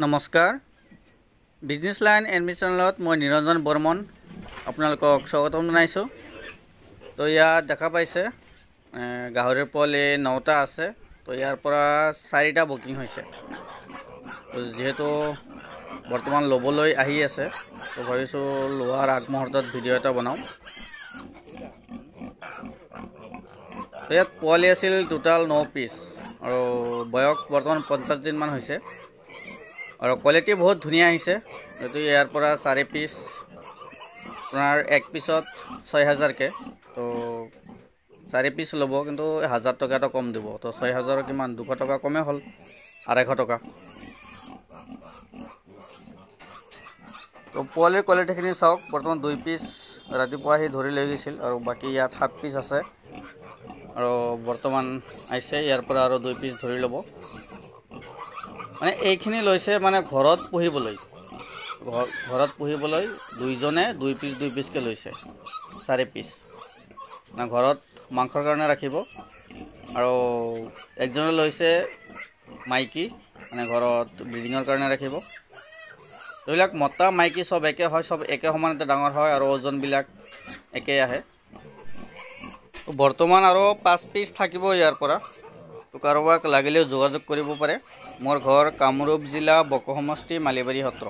নমস্কাৰ business line এডমিশ্যনত মই নিৰঞ্জন বৰ্মন আপোনালোকক স্বাগতম জনাইছোঁ। তো ইয়াত দেখা পাইছে গাহৰিৰ পোৱালি 9টা আছে। তো ইয়াৰ পৰা 4টা বুকিং হৈছে। তো যেহেতু বৰ্তমান ল'বলৈ আহি আছে, তো ভাবিছোঁ লোৱাৰ আগমুহূৰ্তত ভিডিঅ' এটা বনাওঁ। তো ইয়াত পোৱালি আছিল টোটাল 9 পিচ আৰু বয়স বৰ্তমান 50 দিনমান হৈছে। আৰু কোৱালিটি বহুত ধুনীয়া আহিছে। এইটো ইয়াৰ পৰা 4 পিচ আপোনাৰ এক পিছত 6000কৈ। তো 4 পিচ ল'ব, কিন্তু 1000 টকা এটা কম দিব। তো 6000 কিমান 200 টকা কমে হ'ল, 250 টকা। তো পোৱালিৰ কোৱালিটিখিনি চাওক। বৰ্তমান 2 পিচ ৰাতিপুৱা আহি ধৰি লৈ গৈছিল আৰু বাকী ইয়াত 7 পিচ আছে আৰু বৰ্তমান আহিছে। ইয়াৰ পৰা আৰু 2 পিচ ধৰি ল'ব। মানে এইখিনি লৈছে মানে ঘৰত পুহিবলৈ, দুইজনে 2 পিচকৈ লৈছে, 4 পিচ মানে ঘৰত মাংসৰ কাৰণে ৰাখিব। আৰু একজনে লৈছে মাইকী, মানে ঘৰত ব্ৰিডিঙৰ কাৰণে ৰাখিব। এইবিলাক মতা মাইকী চব একে হয়, চব একে সমানতে ডাঙৰ হয় আৰু ওজনবিলাক একেই আহে। বৰ্তমান আৰু 5 পিচ থাকিব ইয়াৰ পৰা। তো কাৰোবাক লাগিলেও যোগাযোগ কৰিব পাৰে। মোৰ ঘৰ কামৰূপ জিলা বকো সমষ্টি মালিবাৰী সত্ৰ,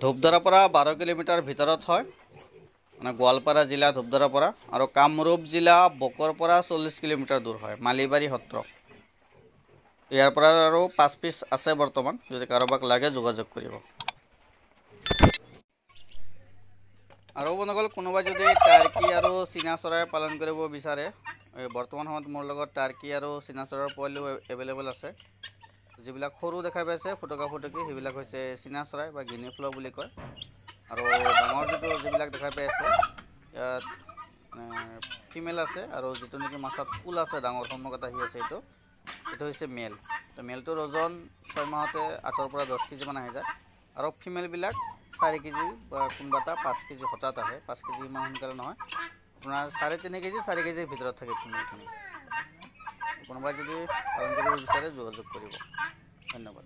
ধূপধাৰাৰ পৰা 12 কিলোমিটাৰ ভিতৰত হয়, মানে গোৱালপাৰা জিলা ধূপধাৰাৰ পৰা। আৰু কামৰূপ জিলা বকৰ পৰা 40 কিলোমিটাৰ দূৰ হয়, মালিবাৰী সত্ৰ। ইয়াৰ পৰা আৰু 5 পিচ আছে বৰ্তমান, যদি কাৰোবাক লাগে যোগাযোগ কৰিব। আৰু বন্ধুসকল, কোনোবাই যদি টাৰ্কি আৰু চীনা চৰাই পালন কৰিব বিচাৰে, বৰ্তমান সময়ত মোৰ লগত টাৰ্কি আৰু চীনা চৰাইৰ পোৱালিও এভেইলেবল আছে। যিবিলাক সৰু দেখা পাইছে ফুটকা ফুটকি, সেইবিলাক হৈছে চীনা চৰাই বা গিনি ফ্ল' বুলি কয়। আৰু ডাঙৰ যিবিলাক দেখা পাই আছে, ইয়াত ফিমেল আছে। আৰু যিটো নেকি মাথাত ফুল আছে, ডাঙৰ সন্মুখত আহি আছে, এইটো হৈছে মেল। তো মেলটোৰ ওজন 6 মাহতে 8ৰ পৰা 10 কেজিমান আহি যায়। আৰু ফিমেলবিলাক 4 কেজি বা কোনোবা এটা 5 কেজি হঠাৎ আহে। 5 কেজি ইমান সোনকালে নহয়, আপোনাৰ 3.5 কেজি 4 কেজিৰ ভিতৰত থাকে ফিমেলখিনি। কোনোবাই যদি পালন কৰিব বিচাৰে যোগাযোগ কৰিব। ধন্যবাদ।